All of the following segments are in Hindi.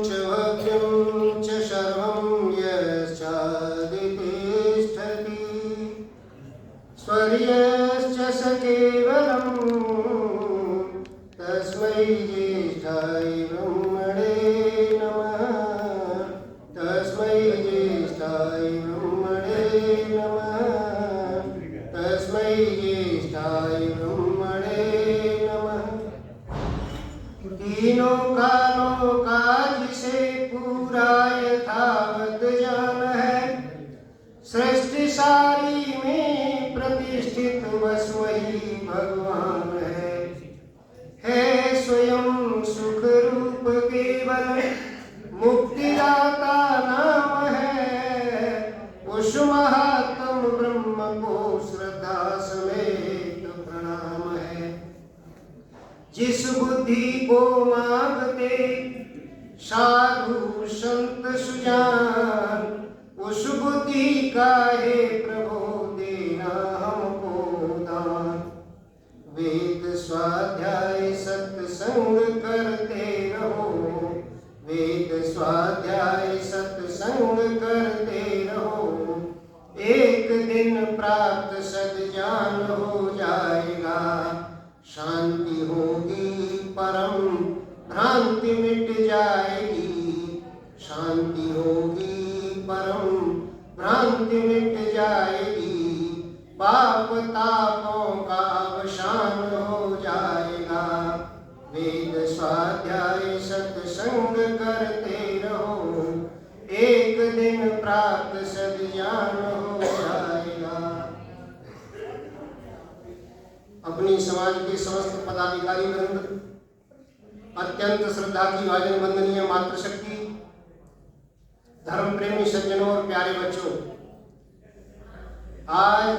च भव्यं च सर्वं यश्चादितिष्ठति स्वर्यश्च स केवलं तस्मै ज्येष्ठाय ब्रह्मणे नमः। तस्मै ज्येष्ठाय ब्रह्मणे नमः। तस्मै ज्येष्ठाय ब्रह्मणे नमः। तीनों कालों का जिसे पूरा यथावत जान है, सृष्टि सारी में प्रतिष्ठित बस वही भगवान है स्वयं सुख रूप केवल मुक्तिदाता नाम है। उस महात्म ब्रह्म को श्रद्धा समेत प्रणाम है। जिस बुद्धि को मांगते साधु संत सुजान, उस बुद्धि का है प्रभु देना हमको दान। वेद स्वाध्याय सत्संग करते रहो, वेद स्वाध्याय सत्संग करते रहो। एक दिन प्राप्त सद्ज्ञान हो जाएगा, शांति होगी परम भ्रांति मिट जाएगी। शांति होगी परम भ्रांति मिट जाएगी। पाप तापों का अवसान हो जाएगा। वेद स्वाध्याय सत्संग करते रहो, एक दिन प्राप्त सद्ज्ञान हो जाएगा। अपनी समाज के समस्त पदाधिकारी वृंद, अत्यंत श्रद्धा की भाजन वंदनीय मातृशक्ति, धर्म प्रेमी सज्जनों और प्यारे बच्चों, आज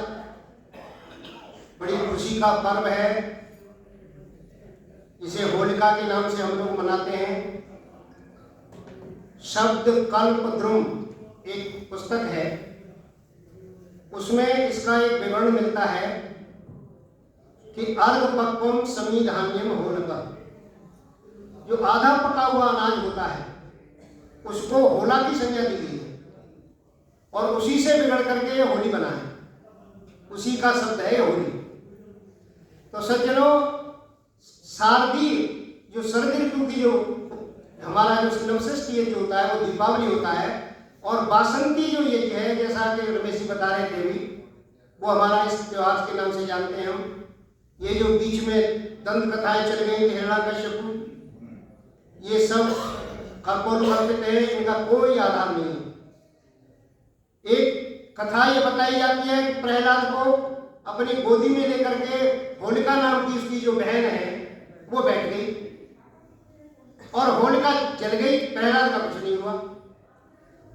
बड़ी खुशी का पर्व है। इसे होलिका के नाम से हम लोग मनाते हैं। शब्द कल्प ध्रुम एक पुस्तक है, उसमें इसका एक विवरण मिलता है कि अर्ध पक्वम समीधान्यम होलिका, जो आधा पका हुआ अनाज होता है उसको होला की संज्ञा दी गई है और उसी से बिगड़ करके ये होली बना है। उसी का शब्द है होली। तो सज्जनों, शारदीय जो शरद ऋतु की जो हमारा जो नवषष्ठी यज्ञ होता है वो दीपावली होता है, और बासंती जो यज्ञ है, जैसा कि रमेश जी बता रहे थे भी, वो हमारा इस त्योहार के नाम से जानते हैं हम। ये जो बीच में दंत कथाएं चल गई, हिरण्यकश्यप, ये सब कल्पित है, इनका कोई आधार नहीं है। एक कथा ये बताई जाती है कि प्रहलाद को अपनी गोदी में लेकर के होलिका नाम की उसकी जो बहन है वो बैठ गई और होलिका जल गई। प्रहलाद का कुछ नहीं हुआ।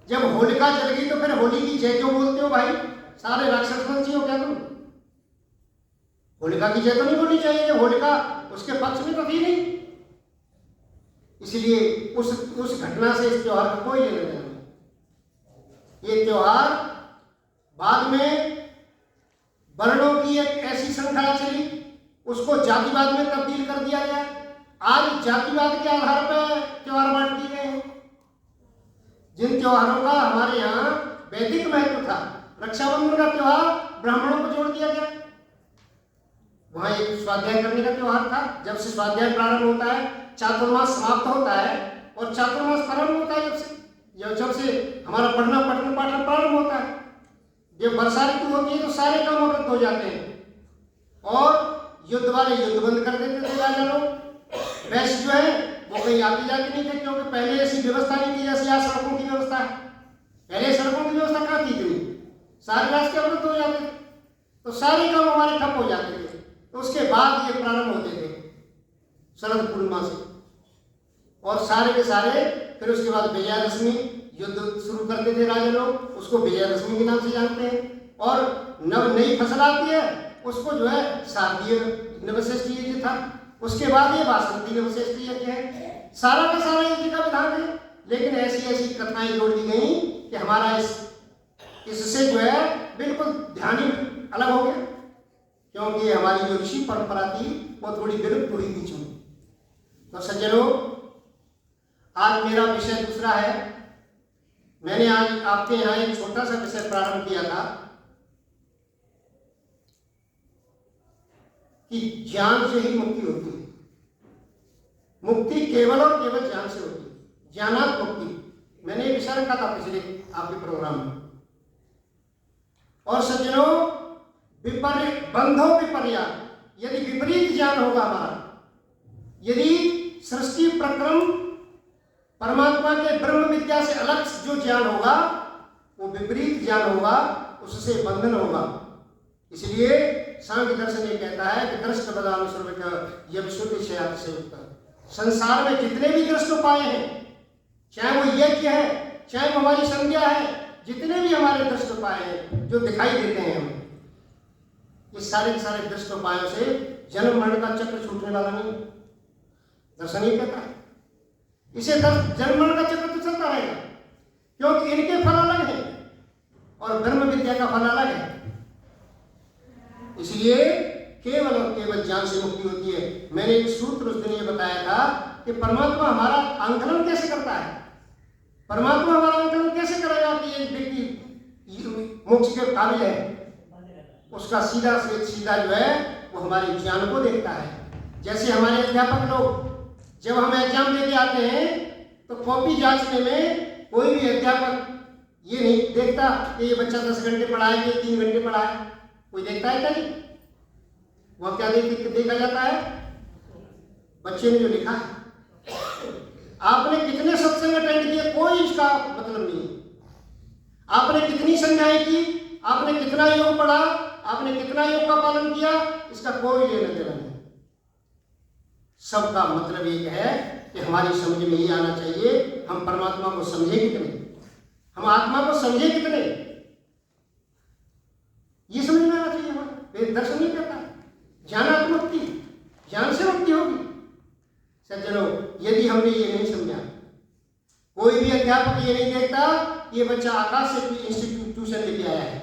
जब होलिका जल गई तो फिर होली की जय क्यों बोलते हो भाई? सारे राक्षस वंशी हो क्या तुम? होलिका की जय तो नहीं बोलनी चाहिए, होलिका उसके पक्ष में तो थी नहीं। इसलिए उस घटना से इस त्योहार का कोई लेना देना नहीं। ये त्योहार बाद में वर्णों की एक ऐसी श्रृंखला चली, उसको जातिवाद में तब्दील कर दिया गया। आज जातिवाद के आधार पर त्योहार बांट दिए गए हैं। जिन त्योहारों का हमारे यहाँ वैदिक महत्व था, रक्षाबंधन का त्योहार ब्राह्मणों को जोड़ दिया गया। वहां एक स्वाध्याय करने का त्योहार था। जब से स्वाध्याय प्रारंभ होता है, चातुर्मास समाप्त होता है और चातुर्मास प्रारंभ होता है जब से हमारा पठन पाठन प्रारंभ होता है। जब वर्षा ऋतु होती है तो सारे काम अवरुद्ध हो जाते हैं और युद्ध वाले युद्ध बंद कर देते थे राजा लोग। वैश्य जो है वो कहीं आते जाते नहीं थे, क्योंकि पहले ऐसी व्यवस्था नहीं थी जैसे आज सड़कों की व्यवस्था है। पहले सड़कों की व्यवस्था कहाँ थी इतनी? सारे रास्ते अवरुद्ध हो जाते थे तो सारे काम हमारे ठप हो जाते थे। तो उसके बाद ये प्रारंभ होते थे शरद पूर्णिमा से, और सारे के सारे फिर उसके बाद विजयादशमी युद्ध शुरू करते थे राजा लोग, उसको विजयादशमी के नाम से जानते हैं। और नई फसल आती है उसको जो है शारदीय नवषष्ठी यज्ञ था। उसके बाद ये बासंती नवषष्ठी यज्ञ है। सारा का सारा यज्ञ का विधान है, लेकिन ऐसी ऐसी कथाएं जोड़ दी गई कि हमारा इससे जो है बिल्कुल ध्यान ही अलग हो गया, क्योंकि हमारी जो ऋषि परंपरा थी वो थोड़ी विलुप्त हुई बीच में। तो सज्जनों, आज मेरा विषय दूसरा है। मैंने आज आपके यहाँ एक छोटा सा विषय प्रारंभ किया था कि ज्ञान से ही मुक्ति होती है। मुक्ति केवल और केवल ज्ञान से होती है, ज्ञानात् मुक्ति। मैंने ये विषय रखा था पिछले आपके प्रोग्राम में। और सज्जनों, बंधो विपर्या, यदि विपरीत ज्ञान होगा हमारा, यदि सृष्टि प्रक्रम परमात्मा के ब्रह्म विद्या से अलग जो ज्ञान होगा वो विपरीत ज्ञान होगा, उससे बंधन होगा। इसलिए सांख्य दर्शन ये कहता है कि दृष्ट बदानुसर्वक यह विशुद्ध से युक्त। संसार में जितने भी दृष्ट उपाय हैं, चाहे वो यज्ञ है, चाहे वो हमारी संज्ञा है, जितने भी हमारे दृष्ट उपाय हैं जो दिखाई देते हैं हमें, ये सारे के सारे दृष्ट उपायों से जन्म मरण का चक्र छूटने वाला नहीं। दर्शन ही कहता है इसे जन्म मरण का चक्र तो चलता रहेगा, क्योंकि इनके फल अलग है और ब्रह्म विद्या का फल अलग है। इसलिए केवल और केवल ज्ञान से मुक्ति होती है। मैंने एक सूत्र उस दिन ये बताया था कि परमात्मा हमारा आंकलन कैसे करता है। परमात्मा हमारा आंकलन कैसे करेगा कि ये व्यक्ति मोक्ष के काबिल है। उसका सीधा से सीधा जो है वो हमारे ज्ञान को देखता है। जैसे हमारे अध्यापक लोग जब हम एग्जाम देके आते हैं तो कॉपी जांचने में कोई भी अध्यापक ये नहीं देखता कि ये बच्चा 10 घंटे पढ़ा है कि 3 घंटे पढ़ा है। कोई देखता है क्या? नहीं। वह क्या देखा जाता है? बच्चे ने जो लिखा है। आपने कितने सत्संग अटेंड किए, कोई इसका मतलब नहीं है। आपने कितनी संध्याएं की, आपने कितना योग पढ़ा, आपने कितना योग का पालन किया, इसका कोई लेना देना नहीं। सबका मतलब एक है कि हमारी समझ में ये आना चाहिए हम परमात्मा को समझे कितने, हम आत्मा को समझे कितने, ये समझ में आना चाहिए। हमारा दर्शन नहीं करता ज्ञानात् मुक्ति, ज्ञान से मुक्ति होगी। सज्जनों, यदि हमने ये नहीं समझा, कोई भी अध्यापक ये नहीं देखता ये बच्चा आकाश से इंस्टीट्यूट ट्यूशन लेके आया है,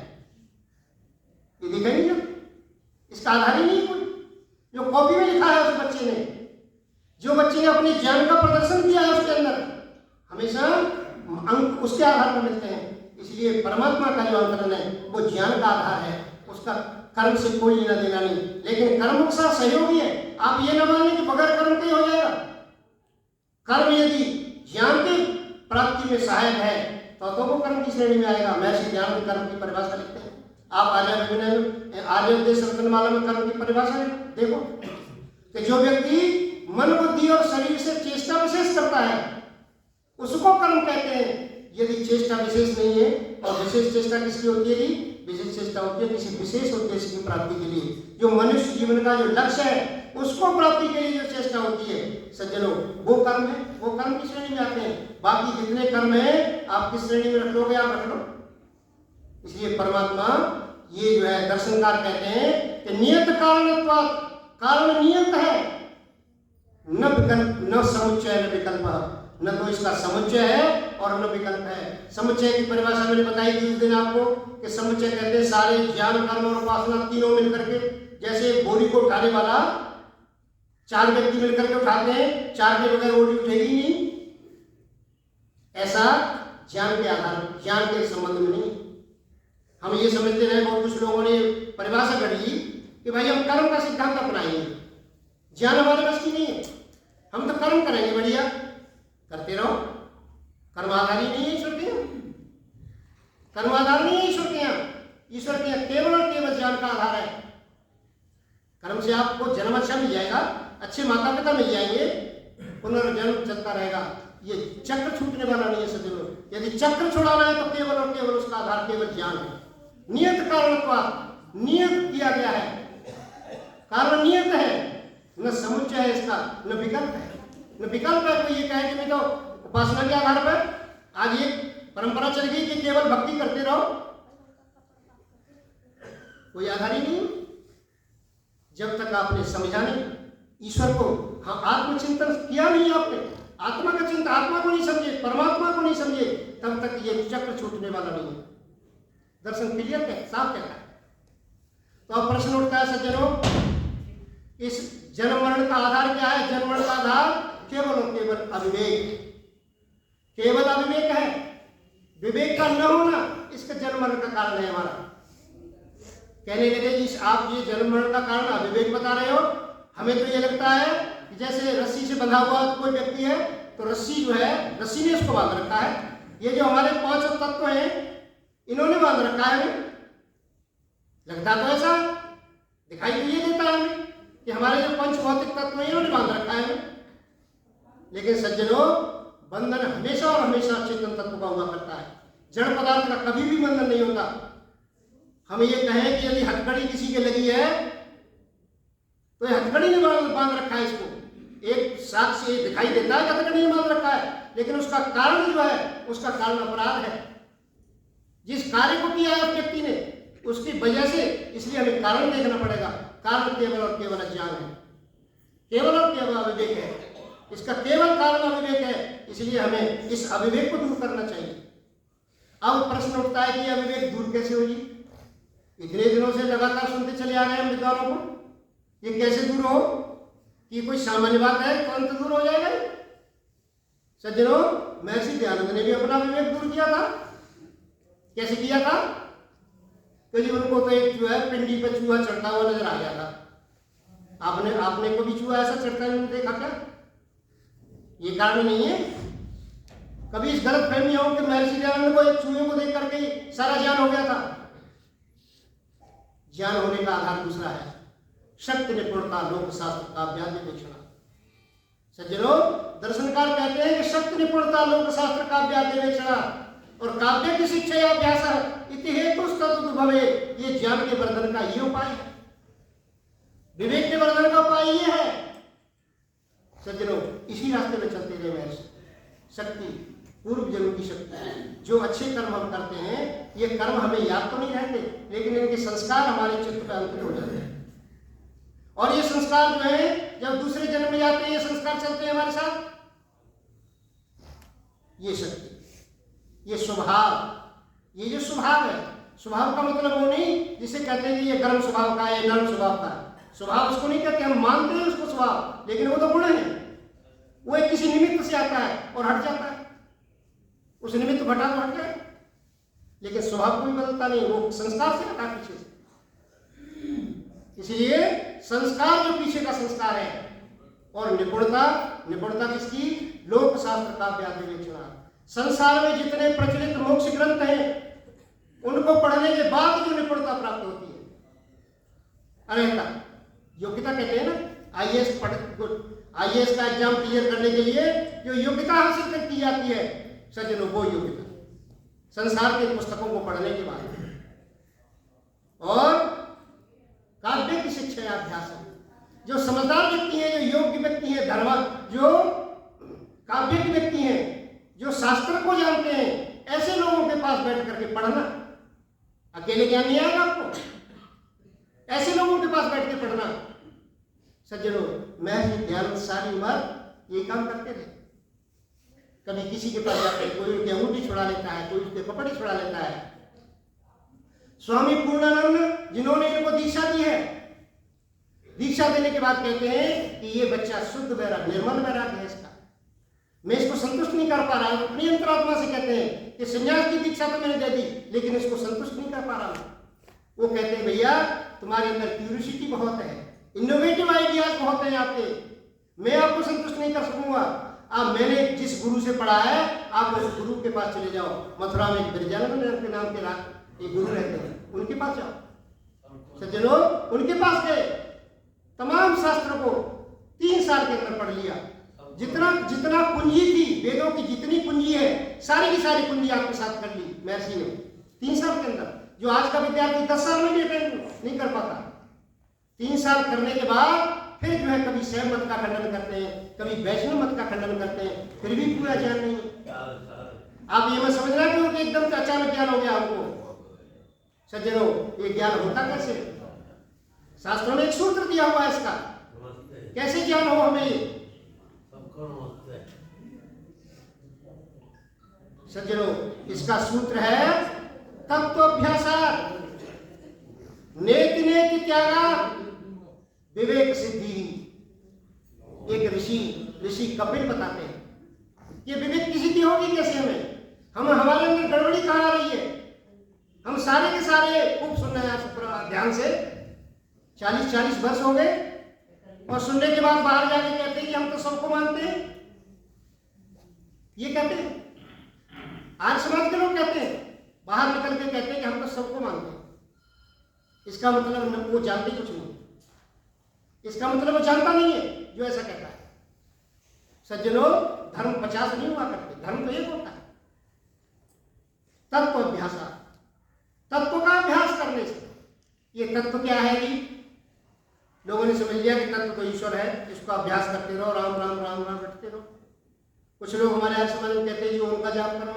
ये देखा नहीं जब इसका आधार ही नहीं कोई। जो कॉपी में लिखा है उस बच्चे ने, जो बच्चे ने अपने ज्ञान का प्रदर्शन किया है उसके अंदर हमेशा अंक उसके आधार पर मिलते हैं। इसलिए परमात्मा का जो आंकलन है वो ज्ञान का आधार है, उसका कर्म से कोई लेना देना नहीं। लेकिन कर्म का सहयोगी है। आप ये न मानें कि बगैर कर्म के ही हो जाएगा। कर्म यदि ज्ञान की प्राप्ति में सहायक है तो वो कर्म की श्रेणी में आएगा। महर्षि ज्ञान में कर्म की परिभाषा लिखते हैं। आप आर्य रत्नमाला में कर्म की परिभाषा देखो कि जो व्यक्ति मन बुद्धि और शरीर से चेष्टा विशेष करता है उसको कर्म कहते हैं। यदि चेष्टा विशेष नहीं है, और विशेष चेष्टा किसकी होती है? विशेष चेष्टा होती है किसी विशेष उद्देश्य की प्राप्ति के लिए। जो मनुष्य जीवन का जो लक्ष्य है उसको प्राप्ति के लिए जो चेष्टा होती है सज्जनों, वो कर्म है, वो कर्म की श्रेणी में आते हैं। बाकी जितने कर्म है आप किस श्रेणी में रख लोगे? आप रख लो। इसलिए परमात्मा ये जो है दर्शनकार कहते हैं कि नियत कारणत्वात्, कारण नियत है, न विकल्प, न समुच्चय न विकल्प। न तो इसका समुच्चय है और न विकल्प है। समुच्चय की परिभाषा मैंने बताई थी उस दिन आपको कि समुच्चय कहते हैं सारे ज्ञान कर्म और उपासना तीनों मिलकर के। जैसे बोरी को उठाने वाला 4 व्यक्ति मिलकर के उठाते हैं, 4 के बगैर बोरी उठेगी नहीं। ऐसा ज्ञान के आधार, ज्ञान के संबंध में नहीं। हम ये समझते रहे, बहुत कुछ लोगों ने परिभाषा करी कि भाई हम कर्म का सिद्धांत अपनाएंगे, ज्ञान हमारे बस की नहीं है, हम तो कर्म करेंगे, बढ़िया करते रहो। कर्म आधारी नहीं है ईश्वर के, कर्म आधार नहीं है ईश्वर के यहाँ। ईश्वर के यहाँ केवल और केवल ज्ञान का आधार है। कर्म से आपको जन्म अच्छा मिल जाएगा, अच्छे माता पिता मिल जाएंगे, पुनर्जन्म चलता रहेगा। ये चक्र छूटने वाला नहीं है सज्जनों। यदि चक्र छुड़ाना है तो केवल और केवल उसका आधार केवल ज्ञान है। नियत कारणत्वात्, नियत किया गया है, कारण नियत है, न समुच्चय है इसका, न विकल्प है। न विकल्प है कोई ये कहे कि मैं तो उपासना के आधार पर, आज ये परंपरा चल गई कि केवल भक्ति करते रहो, कोई आधार ही नहीं। जब तक आपने समझा नहीं ईश्वर को, हाँ आत्मचिंतन किया नहीं आपने, आत्मा का चिंतन, आत्मा को नहीं समझे, परमात्मा को नहीं समझे, तब तक ये चक्र छूटने वाला नहीं है। दर्शन क्लियर है, साफ कहता है। तो अब प्रश्न उठता है सज्जनों, इस जन्म मरण का आधार क्या है? जन्म मरण का आधार केवल और केवल अविवेक। विवेक का न होना इसका जन्म मरण का कारण है हमारा। कहने लगे जी आप ये जन्म मरण का कारण अविवेक बता रहे हो, हमें तो ये लगता है कि जैसे रस्सी से बंधा हुआ कोई व्यक्ति है तो रस्सी जो है, रस्सी ने उसको बांध रखा है। ये जो हमारे 5 तत्व हैं इन्होंने बांध रखा है हमें। लगता तो ऐसा, दिखाई तो ये देता है हमें कि हमारे जो 5 भौतिक तत्व हैं इन्होंने बांध रखा है हमें। लेकिन सज्जनों, बंधन हमेशा और हमेशा चेतन तत्व का हुआ करता है, जड़ पदार्थ का कभी भी बंधन नहीं होता। हम ये कहें कि यदि हथकड़ी किसी के लगी है तो हथकड़ी ने बांध रखा है इसको, एक साक्ष्य दिखाई देता है कि हथकड़ी ने बांध रखा है, लेकिन उसका कारण जो है उसका कारण अपराध है। जिस कार्य को किया है उस व्यक्ति ने उसकी वजह से, इसलिए हमें कारण देखना पड़ेगा। कारण केवल और केवल अज्ञान है, केवल और केवल अविवेक है, इसका केवल कारण अविवेक है। इसलिए हमें इस अविवेक को दूर करना चाहिए। अब प्रश्न उठता है कि अविवेक दूर कैसे होगी? इतने दिनों से लगातार सुनते चले आ रहे हैं विद्वानों को, ये कैसे दूर हो? कि कोई सामान्य बात है, तुरंत दूर हो जाएगा? सज्जनों, महर्षि दयानंद ने भी अपना विवेक दूर किया था। कैसे किया था? कभी उनको तो एक जो है पिंडी पर चूहा चढ़ता हुआ नजर आ गया था। आपने कभी चूहा ऐसा चढ़ता हुआ देखा क्या? ये कारण नहीं है। कभी इस गलत फहमी हो कि महर्षि दयानंद को एक चूहे को देख करके सारा ज्ञान हो गया था। ज्ञान होने का आधार दूसरा है, शक्ति निपुणता लोक शास्त्र काव्यादिवेक्षणा। सज्जनों, दर्शनकार कहते हैं कि शक्ति निपुणता लोक शास्त्र काव्यादिवेक्षणा और काव्य की शिक्षा या अभ्यास इति हेतु तदुद्भवे, ये ज्ञान के वर्धन का ये उपाय है, विवेक के वर्धन का उपाय ये है। सज्जनों, इसी रास्ते में चलते रहे महर्षि। शक्ति, पूर्व जन्म की शक्ति, जो अच्छे कर्म हम करते हैं ये कर्म हमें याद तो नहीं रहते, लेकिन इनके संस्कार हमारे चित्त पर अंकित हो जाते हैं। और ये संस्कार जो है जब दूसरे जन्म में जाते हैं ये संस्कार चलते हैं हमारे साथ। ये शक्ति, ये स्वभाव, ये जो स्वभाव है, स्वभाव का मतलब वो नहीं जिसे कहते हैं कि ये गर्म स्वभाव का है, नरम स्वभाव का है। स्वभाव उसको नहीं कहते, हम मानते हैं उसको स्वभाव, लेकिन वो तो गुण है। वो एक किसी निमित्त से आता है और हट जाता है, उस निमित्त घटा तो हट गया, लेकिन स्वभाव कोई बदलता नहीं, वो संस्कार से हटा पीछे से। इसलिए संस्कार जो पीछे का संस्कार है, और निपुणता किसकी? लोक शास्त्र काव्यादिवेक्षणा। संसार में जितने प्रचलित मोक्ष ग्रंथ हैं उनको पढ़ने के बाद जो निपुणता प्राप्त होती है, अर्हता, योग्यता कहते हैं ना, आईएएस का एग्जाम क्लियर करने के लिए जो योग्यता हासिल की जाती है सज्जनों, वो योग्यता संसार के पुस्तकों को पढ़ने के बाद और काव्य की शिक्षा या अभ्यास है। जो समझदार व्यक्ति है, जो योग्य व्यक्ति है, जो काव्य के व्यक्ति हैं, जो शास्त्र को जानते हैं, ऐसे लोगों के पास बैठ करके पढ़ना। अकेले ज्ञान नहीं आएगा आपको, ऐसे लोगों के पास बैठ के पढ़ना। सज्जनों, महर्षि दयानंद सारी उम्र ये काम करते थे। कभी किसी के पास जाते, कोई उनकी अंगूठी छुड़ा लेता है, कोई उसके कपड़े छुड़ा लेता है। स्वामी पूर्णानंद जिन्होंने इनको दीक्षा दी है, दीक्षा देने के बाद कहते हैं कि ये बच्चा शुद्ध वैराग, निर्मल वैराग है इसका, मैं इसको संतुष्ट नहीं कर पा रहा हूं। अपनी अंतरात्मा से कहते हैं कि संन्यास की दीक्षा तो मैंने दे दी, लेकिन इसको संतुष्ट नहीं कर पा रहा हूं। वो कहते हैं भैया तुम्हारे अंदर क्यूरियोसिटी बहुत है, इनोवेटिव आइडियाज बहुत है आपके, मैं आपको संतुष्ट नहीं कर सकूंगा। आप मैंने जिस गुरु से पढ़ा है आप उस गुरु के पास चले जाओ। मथुरा में ब्रजानंद के नाम के एक गुरु रहते हैं, उनके पास जाओ। सज्जनों, उनके पास गए, तमाम शास्त्रों को 3 साल के अंदर पढ़ लिया। जितना कुंजी थी, वेदों की जितनी कुंजी है सारी की सारी कुंजी आपके साथ कर ली महर्षि ने 3 साल के अंदर, जो आज का विद्यार्थी 10 साल में भी नहीं कर पाता। 3 साल करने के बाद फिर जो है कभी शैव मत का खंडन करते हैं, कभी वैष्णव मत का खंडन करते हैं, फिर भी पूरा ज्ञान नहीं। आप ये मत समझना कि उनके एकदम से अचानक ज्ञान हो गया हमको। सज्जनों, ये ज्ञान होता कैसे? शास्त्रों ने एक सूत्र दिया हुआ है इसका, कैसे ज्ञान हो हमें ये। सज्जनों, इसका सूत्र है तत्वाभ्यासात् नेति नेति त्यागात् विवेक सिद्धि। एक ऋषि कपिल बताते हैं ये विवेक की सिद्धि होगी कैसे हमें? हम हमारे अंदर गड़बड़ी कहाँ आ रही है? हम सारे के सारे खूब सुन रहे हैं ध्यान से, 40-40 वर्ष हो गए और सुनने के बाद बाहर जाके कहते हैं कि हम तो सबको मानते हैं। ये कहते हैं आज समाज के लोग कहते हैं, बाहर निकल के कहते हैं कि हम तो सबको मानते हैं। इसका मतलब वो जानते कुछ नहीं, इसका मतलब वो जानता नहीं है जो ऐसा कहता है। सज्जनों, धर्म 50 नहीं हुआ करते, धर्म तो एक होता है। तत्व अभ्यास, तत्व का अभ्यास करने से, ये तत्व क्या है कि लोगों ने समझ लिया कि तत्व तो ईश्वर है, इसको अभ्यास करते रहो, राम राम राम राम रटते रहो। कुछ लोग हमारे यहाँ समाज में कहते हैं जी ओम का जाप करो,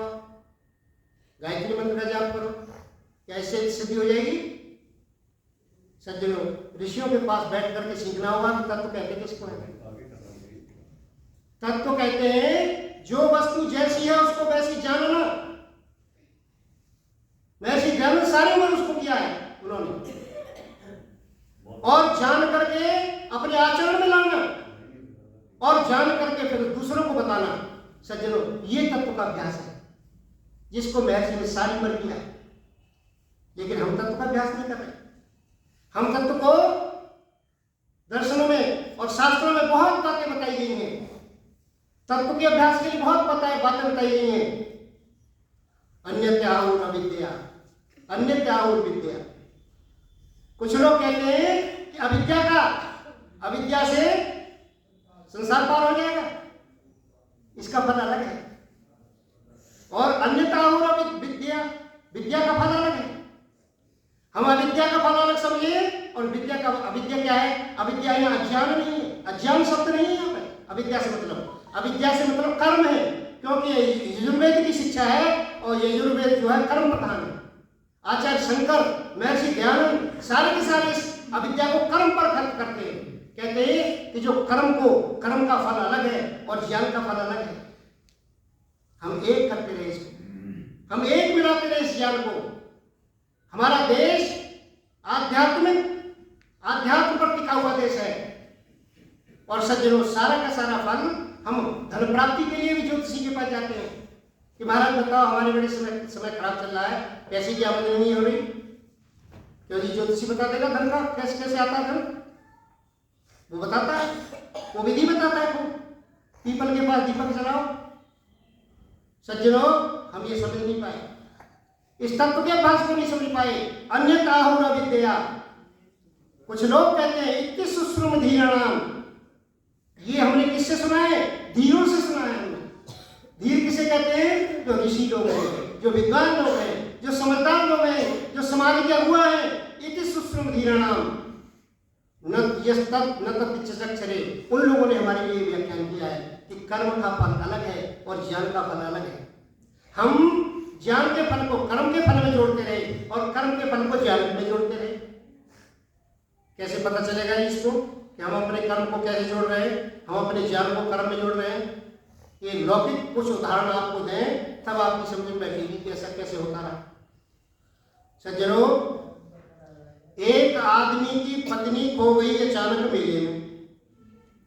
गायत्री मंत्र का जाप करो, क्या इससे सिद्धि हो जाएगी? सज्जनों, ऋषियों के पास बैठ करके सीखना होगा कि तत्व कहते किसको है। तत्व कहते हैं जो वस्तु जैसी है उसको वैसी जानना। वैसी ज्ञान सारे उन्होंने उसको किया है उन्होंने, और जान करके अपने आचरण में लाना और जान करके फिर दूसरों को बताना। सज्जनों, ये तत्व का अभ्यास है जिसको महर्षि ने सारी मर किया है। लेकिन हम तत्व का अभ्यास नहीं कर रहे। हम तत्व को दर्शनों में और शास्त्रों में बहुत बातें बताई गई हैं, तत्व के अभ्यास के लिए बहुत बातें बताई गई हैं। अन्यत्याहुर अविद्या, अन्यत्याहुर विद्या। कुछ लोग कहते हैं कि अविद्या से संसार पार हो जाएगा, इसका फल अलग है। और अन्यत्याहुर विद्या, विद्या का फल अलग है। हम अविद्या का फल अलग समझिए और विद्या का, अविद्या क्या है? अविद्या यहाँ अज्ञान नहीं है, अज्ञान शब्द नहीं है यहाँ पे। अविद्या से मतलब कर्म है, क्योंकि यजुर्वेद की शिक्षा है और यजुर्वेद जो है कर्म प्रधान है। आचार्य शंकर, महर्षि दयानंद सारे के सारे इस अविद्या को कर्म पर खर्च करते हैं। कहते हैं कि जो कर्म का फल अलग है और ज्ञान का फल अलग है। हम एक करते रहे इसको, हम एक मिलाते रहे इस ज्ञान को। हमारा देश आध्यात्म पर टिका हुआ देश है। और सज्जनों, सारा का सारा फल हम धन प्राप्ति के लिए भी ज्योतिषी के पास जाते हैं कि महाराज बताओ हमारे बड़े समय खराब चल रहा है, पैसे की आमदनी नहीं हो रही, क्यों जी ज्योतिषी बता देगा धन का कैसे कैसे आता है धन। वो बताता है, वो विधि बताता है। पीपल के पास दीपक जलाओ। सज्जनों, हम ये समझ नहीं पाए, इस तत्व के अभ्यास को नहीं समझ पाए। अन्यताहुर अविद्या। कुछ लोग कहते हैं इत्ति सुश्रुम धीराणाम। ये हमने किससे सुना है? धीरों से सुना है हमने। धीर किसे कहते हैं? जो ऋषि लोग हैं, जो विद्वान लोग हैं, जो समझदार लोग हैं, जो समाज के अगुआ हैं। इति सुश्रुम धीराणाम न तत्चक्षरे। उन लोगों ने हमारे लिए व्याख्यान किया है कि कर्म का फल अलग है और ज्ञान का फल अलग है। हम ज्ञान के फल को कर्म के फल में जोड़ते रहे और कर्म के फल को ज्ञान में जोड़ते रहे। कैसे पता चलेगा इसको कि हम अपने कर्म को कैसे जोड़ रहे हैं, हम अपने ज्ञान को कर्म में जोड़ रहे हैं? ये लौकिक कुछ उदाहरण आपको दें तब आपकी समझ में बैठेगी कि ऐसा कैसे होता रहा। सज्जनों, एक आदमी की पत्नी खो गई अचानक मेले में,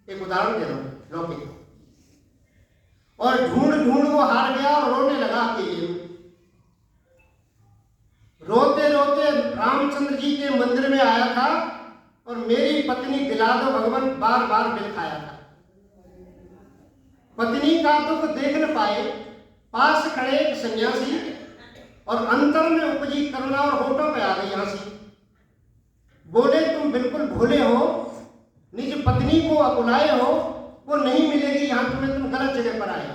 एक उदाहरण दे रहा हूं लौकिक, और ढूंढ वो हार गया और रोने लगा अकेले में। रोते रोते रामचंद्र जी के मंदिर में आया था और मेरी पत्नी दिला दो भगवान बार बार बिल खाया था। पत्नी का दुख देख न पाए पास खड़े एक सन्यासी, और अंतर में उपजी करुणा और होठों पे आ गई हंसी। बोले तुम बिल्कुल भूले हो, निज पत्नी को बुलाए हो, वो नहीं मिलेगी यहाँ तुम्हें, तुम गलत जगह पर आए हो।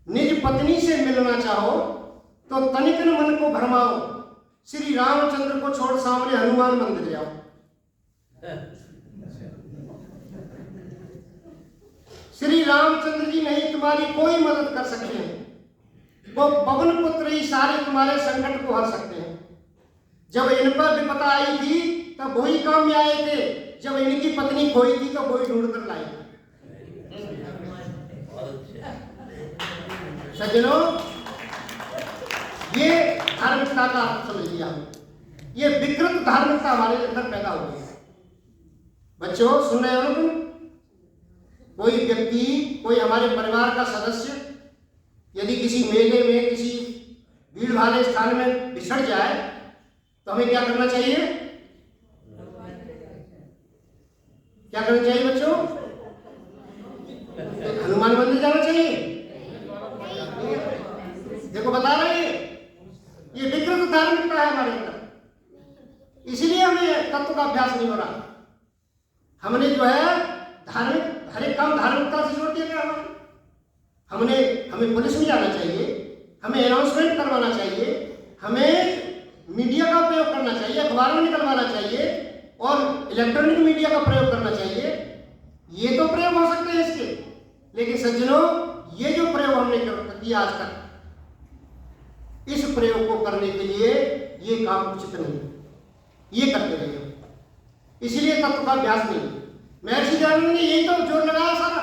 निज पत्नी से मिलना चाहो तो तनिक न मन को भरमाओ, श्री रामचंद्र को छोड़ सामने हनुमान मंदिर जाओ। श्री रामचंद्र जी नहीं तुम्हारी कोई मदद कर सकते हैं, वो पवन पुत्र ही सारे तुम्हारे संकट को हर सकते हैं। जब इन पर विपदा आई थी तब वही काम में आए थे, जब इनकी पत्नी खोई थी तो वही ढूंढ कर लाई। सज्जनों, ये धार्मिकता का अर्थ समझ लिया। ये विकृत धार्मिकता हमारे अंदर पैदा हो गई है। बच्चों सुन रहे हो ना तुम? कोई व्यक्ति, कोई हमारे परिवार का सदस्य यदि किसी मेले में, किसी भीड़ भाड़ स्थान में बिछड़ जाए तो हमें क्या करना चाहिए? क्या करना चाहिए बच्चों? हनुमान मंदिर जाना चाहिए। देखो बता रहे हैं, ये विकृत धार्मिकता है हमारे अंदर, इसीलिए हमें तत्व का अभ्यास नहीं हो रहा। हमने जो है धार्मिक, हर एक काम धार्मिकता से जोड़ दिया गया। हमें पुलिस में जाना चाहिए, हमें अनाउंसमेंट करवाना चाहिए, हमें मीडिया का प्रयोग करना चाहिए, अखबार में निकलवाना चाहिए और इलेक्ट्रॉनिक मीडिया का प्रयोग करना चाहिए। ये तो प्रयोग हो सकते हैं इसके, लेकिन सज्जनों, ये जो प्रयोग हमने किया आज तक, इस प्रयोग को करने के लिए ये काम उचित नहीं, ये करते रहे, इसीलिए तत्व का अभ्यास नहीं। महर्षि दयानंद ने यही तो जोर लगाया सारा,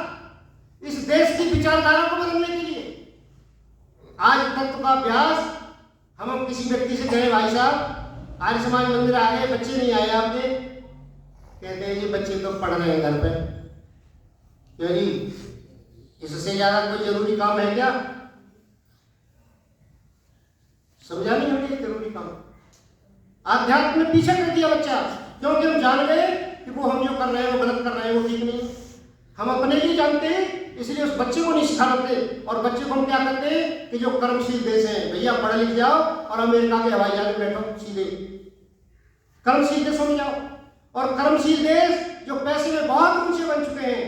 इस देश की विचारधारा को बदलने के लिए। आज तत्व का अभ्यास, हम किसी व्यक्ति से कहें भाई साहब आर्य समाज मंदिर आ गए, बच्चे नहीं आए आपके, कहते हैं ये बच्चे तो पढ़ रहे हैं घर पे। क्यों जी, इससे ज्यादा कोई जरूरी काम है क्या? समझा नहीं हमें जरूरी काम। आध्यात्म में पीछे कर दिया बच्चा, क्योंकि हम जान गए कि वो हम जो कर रहे हैं वो गलत कर रहे हैं, वो ठीक नहीं। हम अपने लिए जानते हैं, इसलिए उस बच्चे को नहीं सिखाते। और बच्चे को हम क्या करते हैं कि जो कर्मशील देश है, भैया पढ़ लिख जाओ और अमेरिका के हवाई जहाज में बैठो, सीधे कर्मशील देशों में जाओ। और कर्मशील देश जो पैसे में बहुत ऊंचे बन चुके हैं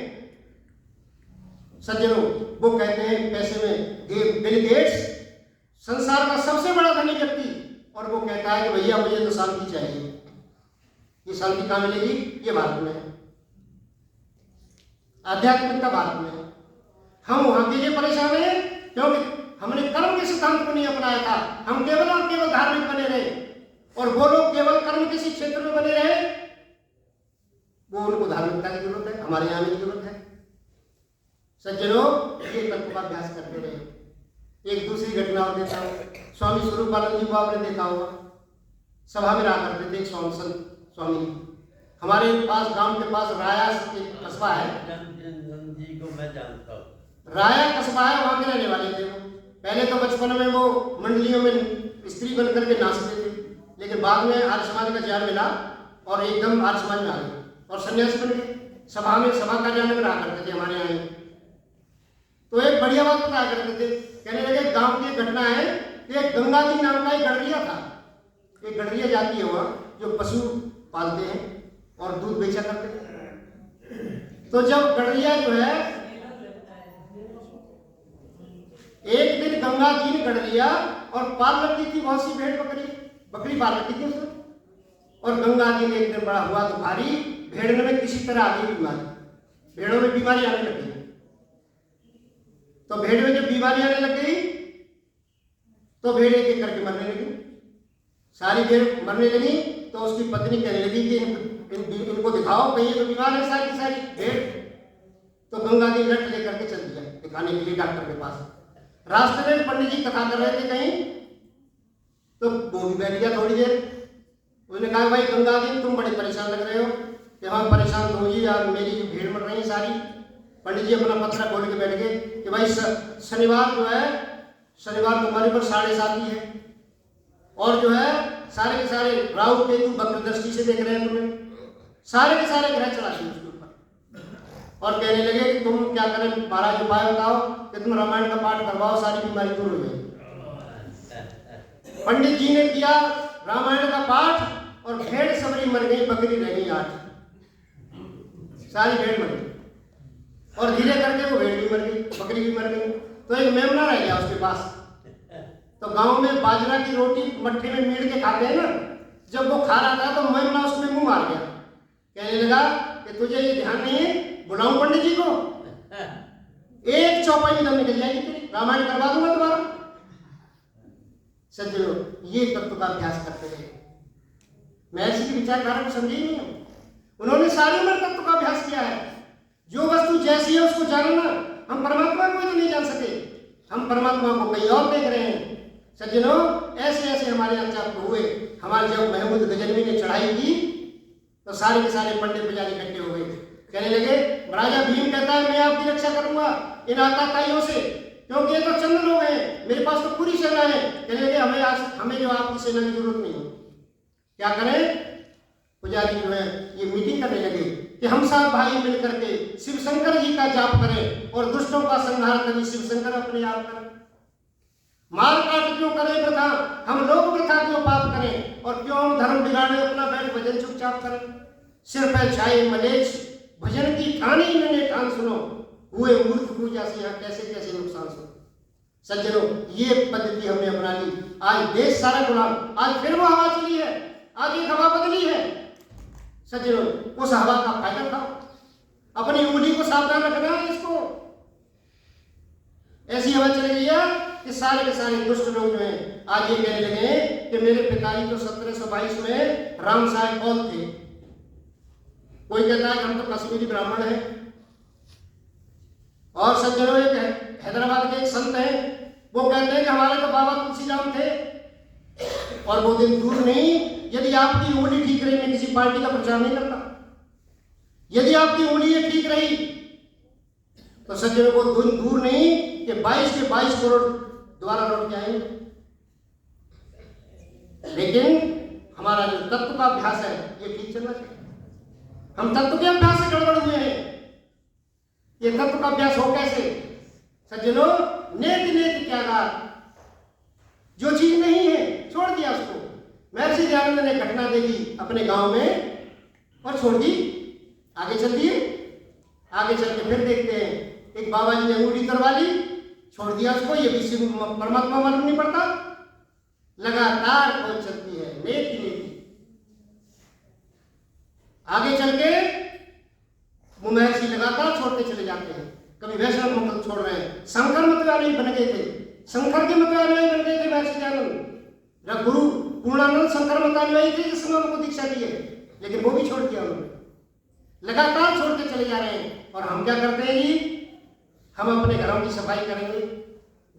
सज्जनों, वो कहते हैं पैसे में बिल गेट्स संसार का सबसे बड़ा धनी व्यक्ति, और वो कहता है कि भैया मुझे तो शांति चाहिए। ये शांति कहाँ मिलेगी? ये भारत में है, आध्यात्मिकता भारत में है। हम वहां के लिए परेशान हैं क्योंकि हमने कर्म के सिद्धांत को नहीं अपनाया था। हम केवल और केवल धार्मिक बने रहे, और वो लोग केवल कर्म के क्षेत्र में बने रहे। वो उनको धार्मिकता की जरूरत है, हमारे यहाँ की जरूरत है। सज्जनों, ये तत्व का अभ्यास करते रहे। एक दूसरी घटना और देता हूँ। स्वामी स्वरूपानंद जी को आपने देखा होगा, सभा में रहा करते थे। स्वामी हमारे पास, गांव के पास राया एक कस्बा है, जी को मैं जानता हूँ, राया कस्बा है, वहां के रहने वाले थे वो। पहले तो बचपन में वो मंडलियों में स्त्री बन करके नाचते थे, लेकिन बाद में आर्य समाज का ज्ञान मिला और एकदम आर्य समाज में आ गए और सन्यासी बन गए। सभा का ज्ञान में रहा करते थे हमारे यहाँ। तो एक बढ़िया बात बताया करते थे, कहने लगे गांव की एक घटना है कि एक गंगा जी नाम का एक गडरिया था। एक गडरिया जाती है वहाँ, जो पशु पालते हैं और दूध बेचा करते हैं। तो जब गडरिया जो है, एक दिन गंगा जी ने गडरिया और पाल रखी थी बहुत सी भेड़ बकरी पाल रखी थी उसने। और गंगा जी ने एक दिन बड़ा हुआ तो भारी, भेड़ में किसी तरह आ गई बीमारी, भेड़ों में बीमारी आने लगी। तो भेड़ में जब बीमारी आने लग गई तो भेड़ एक एक करके मरने लगी, सारी भेड़ मरने लगी। तो उसकी पत्नी कहने लगी कि इनको दिखाओ, कहीं तो बीमार है सारी की सारी भेड़। तो गंगा जी लट लेकर के चल दिया दिखाने के लिए डॉक्टर के पास। रास्ते में पंडित जी कथा कर रहे थे कहीं, तो वो भी बैठ गया थोड़ी देर। उसने कहा भाई गंगा जी तुम बड़े परेशान लग रहे हो, कि हाँ परेशान तो हुई यार, मेरी भेड़ मर रही है सारी। पंडित जी अपना पत्रा खोल के बैठ गए कि भाई शनिवार जो है, शनिवार तुम्हारे पर 7.5 है, और जो है सारे के सारे राहु केतु वक्र दृष्टि से देख रहे हैं तुम्हें, सारे के सारे ग्रह चढ़ा दिए उसके ऊपर। और कहने लगे कि तुम क्या करें महाराज, उपाय बताओ कि तुम रामायण का पाठ करवाओ, सारी बीमारी दूर हो जाएगी। पंडित जी ने किया रामायण का पाठ और भेड़ सबरी मर गई, बकरी रह गई 8, सारी भेड़ मर गई। और धीरे करके वो भेड़ भी मर गई, बकरी भी मर गई। तो एक मेमना रह गया उसके पास। तो गांव में बाजरा की रोटी मट्टी में मीड़ के खाते हैं ना, जब वो खा रहा था तो मेमना उसमें मुंह मार गया। कहने लगा कि तुझे ये ध्यान नहीं है, बुलाऊं पंडित जी को? एक चौपाई में दम निकल जाएगी तेरी, रामायण करवा दूंगा तुम्हारा। सज्जनों, ये तत्व का अभ्यास करते रहे। महर्षि की विचारधारा को समझे नहीं हम। उन्होंने सारी उम्र तत्व का अभ्यास किया है। जो वस्तु जैसी है उसको जानना। हम परमात्मा को तो नहीं जान सके, हम परमात्मा को कहीं और देख रहे हैं। सज्जनों, ऐसे ऐसे हमारे यहाँ हुए। हमारे जब महमूद गजनवी ने चढ़ाई की तो सारे के सारे पंडित पुजारी इकट्ठे हो गए। कहने लगे राजा भीम कहता है मैं आपकी रक्षा करूंगा इन आताताइयों से, क्योंकि ये तो चंद लोग हैं, मेरे पास तो पूरी सेना है। कहने लगे हमें जो आपकी सेना की जरूरत नहीं है। क्या करें? पुजारी जो है ये मीटिंग करने लगे कि हम सब भाई मिलकर के शिव शंकर जी का जाप करें और दुष्टों का संहार करें। शिव शंकर अपने आप करें। मार काट क्यों करें वृथा, हम लोग वृथा क्यों पाप करें, और क्यों हम धर्म बिगाड़े अपना बैठ भजन चुपचाप करें। सिर पे छाए मलेच्छ भजन की ठानी इन्होंने ठान सुनो, हुए मूर्ख पूजा से यहाँ कैसे कैसे नुकसान सुनो। सज्जनों, ये पद्धति हमने अपना ली। आज देश सारा गुलाम, आज फिर वो हवा चली है, आज एक हवा बदली है। सज्जनों, उस हवा का फायदा उठाओ, अपनी उंगली को सावधान रखना है। इसको ऐसी हवा चली गई है कि सारे के सारे दुष्ट लोग जो हैं आज ये कहने लगे कि मेरे पिताजी तो 1722 में राम साहेब कौल थे। कोई कहता है हम तो कश्मीरी ब्राह्मण हैं। और सज्जनों, एक हैदराबाद के एक संत हैं, वो कहते हैं कि हमारे तो बाबा तुलसीराम थे। और वो दिन दूर नहीं, यदि आपकी उंगली ठीक रही, मैं किसी पार्टी का प्रचार नहीं करता, यदि आपकी उंगली ठीक रही तो सज्जनों को दूर नहीं कि 22 के 22 करोड़ दोबारा लौट के आएंगे। लेकिन हमारा जो तत्व का अभ्यास है ये ठीक चलना चाहिए। हम तत्व के अभ्यास से गड़बड़ हुए हैं। ये तत्व का अभ्यास हो कैसे? सज्जनों, नेति नेति त्यागार, जो चीज नहीं है छोड़ दिया उसको। महर्षि दयानंद ने घटना देखी अपने गांव में और छोड़ दी, आगे चल दिए। आगे चल के फिर देखते हैं, एक बाबा जी ने अंगूठी करवा ली, छोड़ दिया उसको। ये भी शिव परमात्मा मालूम नहीं पड़ता। लगातार खोज चलती है, नेति नेति। आगे चल के वो महर्षि लगातार छोड़ते चले जाते हैं। कभी वैष्णव मत छोड़ रहे हैं, शंकर मतवाली बन गए थे, शंकर के मतवाली बन गए थे महर्षि दयानंद। गुरु पूर्णानंद शंकर मतवाली थे जिसने उनको दीक्षा दी है, लेकिन वो भी छोड़ दिया उन्होंने। लगातार छोड़ते चले जा रहे हैं। और हम क्या करते हैं जी? हम अपने घरों की सफाई करेंगे,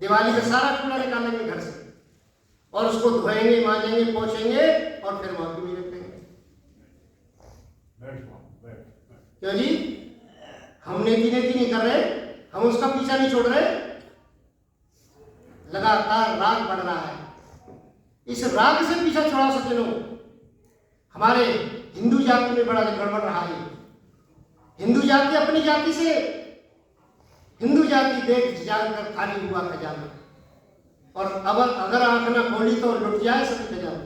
दिवाली का सारा कूड़ा निकालेंगे घर से और उसको धोएंगे, मांजेंगे, पोछेंगे और फिर माफी भी रखेंगे। क्यों जी? हम नेति नेति नहीं कर रहे, हम उसका पीछा नहीं छोड़ रहे। लगातार राग बढ़ रहा है। इस राग से पीछा छुड़ा सके लोग। हमारे हिंदू जाति में बड़ा गड़बड़ रहा है। हिंदू जाति अपनी जाति से, हिंदू जाति देख जानकर खाली हुआ खजाना, और अब अगर आंख ना खोली तो लुट जाए सब खजाना।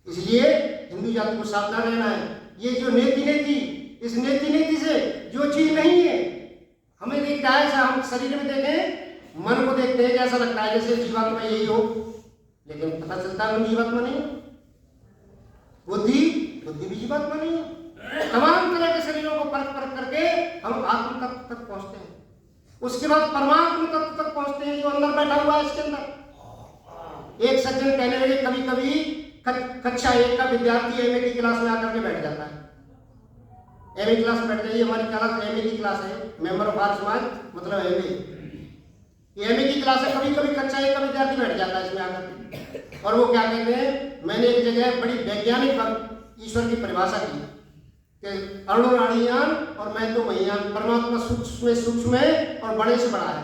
इसलिए हिंदू जाति को सावधान रहना है। ये जो नेति नेति, इस नेति नेति से जो चीज नहीं है, हमें देखता है, हम शरीर में देखें, मन को देखते हैं, ऐसा लगता है जैसे जीवात्मा यही हो, लेकिन पता चलता है मन जीवात्मा नहीं। बुद्धि भी जीवात्मा नहीं है। तमाम तरह के शरीरों को परख करके हम आत्म तत्व तक पहुंचते हैं। उसके बाद परमात्मा तत्व तक पहुंचते हैं जो अंदर बैठा हुआ है इसके अंदर। एक सज्जन कहने लगे, कभी कभी कक्षा 1 का विद्यार्थी एमए की क्लास में आकर के बैठ जाता है। एमए क्लास में बैठ जाइए, हमारी क्लास एमए की क्लास है, मेंबर ऑफ आर्य समाज मतलब एमए की क्लास है। कभी कभी कक्षा 1 का विद्यार्थी बैठ जाता है इसमें आकर, और वो क्या कहते हैं, मैंने एक जगह बड़ी वैज्ञानिक ईश्वर की परिभाषा की कि अणुराणीयान और मैं तो महियान, परमात्मा सूक्ष्म है और बड़े से बड़ा है।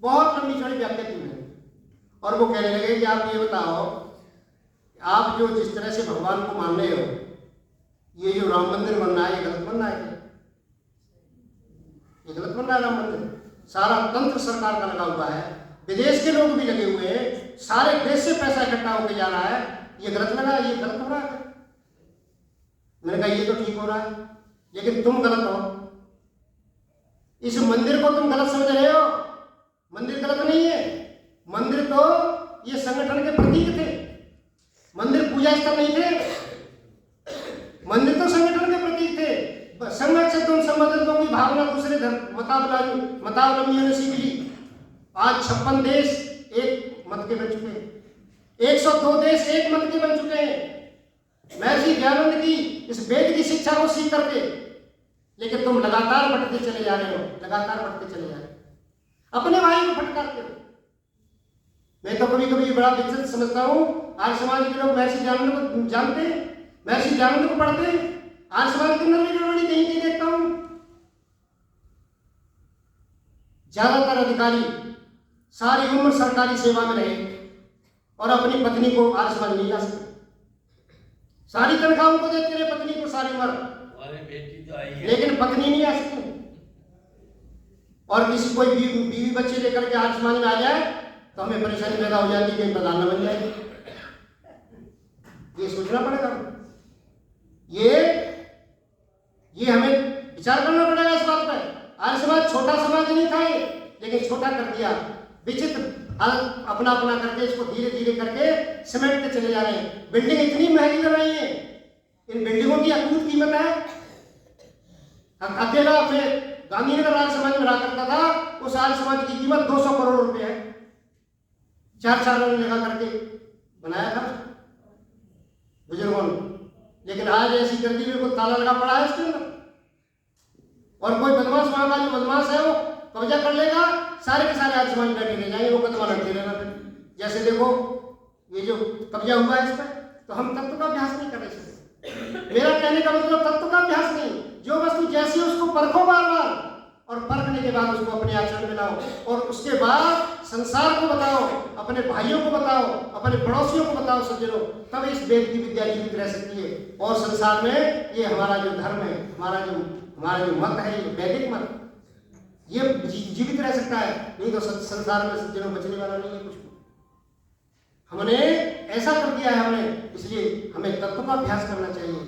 बहुत लंबी चौड़ी व्याख्या की मैंने। और वो कहने लगे कि आप ये बताओ, आप जो जिस तरह से भगवान को मान रहे हो, ये जो राम मंदिर बन रहा है ये गलत बन रहा है? ये गलत बन रहा है राम मंदिर। सारा तंत्र सरकार का लगा हुआ है, विदेश के लोग भी लगे हुए हैं, सारे देश से पैसा इकट्ठा होकर जा रहा है। ये गलत लगा, ये गलत हो रहा है। मैंने कहा ये तो ठीक हो रहा है, लेकिन तुम गलत हो। इस मंदिर को तुम गलत समझ रहे हो। मंदिर गलत नहीं है। मंदिर तो ये संगठन के प्रतीक थे, मंदिर पूजा स्थल नहीं थे। मंदिर तो संगठन के प्रतीक थे। संगत से तुम संबंधितों की भावना दूसरे मतावलंबियों ने सीख ली। आज 56 देश एक मत के बन चुके हैं, 102 देश एक मत के बन चुके हैं महर्षि दयानंद की इस वेद की शिक्षा को सीख करके। लेकिन तुम लगातार बढ़ते चले जा रहे हो, लगातार बढ़ते चले जा रहे हो, अपने भाई को फटकारते हो। मैं तो कभी कभी बड़ा विचलित समझता हूँ, आर्य समाज के लोग महर्षि दयानंद को जानते हैं, महर्षि दयानंद को पढ़ते हैं, आर्य समाज के अंदर गड़बड़ी कहीं कहीं देखता हूँ। ज्यादातर अधिकारी सारी उम्र सरकारी सेवा में रहे और अपनी पत्नी को आर्य समाज नहीं ला सके। सारी तनख्वाह उनको देते रहे पत्नी को सारी उम्र, अरे बेटी तो आई है, लेकिन पत्नी नहीं आ सकी। और किसी कोई बीवी बच्चे लेकर के आर्य समाज में आ जाए तो हमें परेशानी पैदा हो जाती है कि प्रधान न बन जाए। ये सोचना पड़ेगा, ये हमें विचार करना पड़ेगा इस बात पर। आर्य समाज छोटा समाज नहीं था ये, लेकिन छोटा कर दिया, विचित्र अपना अपना करके इसको धीरे धीरे करके समेटते चले जा रहे हैं। बिल्डिंग इतनी महंगी कर रही है, इन बिल्डिंगों की अद्भुत कीमत है। अकेला अपने गांधीनगर आर्य समाज में रहा करता था, उस आर्य समाज की कीमत 200 करोड़ रुपए है। 4 लोगों ने लगा करके बनाया था बुजुर्गों ने, लेकिन आज ऐसी कर दी को ताला लगा पड़ा है इसके अंदर। और कोई बदमाश, वहां का जो बदमाश है वो कब्जा कर लेगा, सारे के सारे आर्य समाज बैठे रह जाएंगे, वो कदमा लड़ते रहना। फिर जैसे देखो ये जो कब्जा हुआ है इस पर, तो हम तत्व का अभ्यास नहीं कर रहे। मेरा कहने का मतलब तत्व का अभ्यास नहीं, जो वस्तु जैसी उसको परखो बार बार, और परखने के बाद उसको अपने आचरण में लाओ, और उसके बाद संसार को बताओ, अपने भाइयों को बताओ, अपने पड़ोसियों को बताओ सज्जनों, तब इस वेद की विद्या जीवित रह सकती है। और संसार में ये हमारा जो धर्म है, हमारा जो मत है, ये वैदिक मत, ये जीवित रह सकता है। नहीं तो संसार में सज्जनों बचने वाला नहीं है कुछ। हमने ऐसा कर दिया है हमने, इसलिए हमें तत्व का अभ्यास करना चाहिए।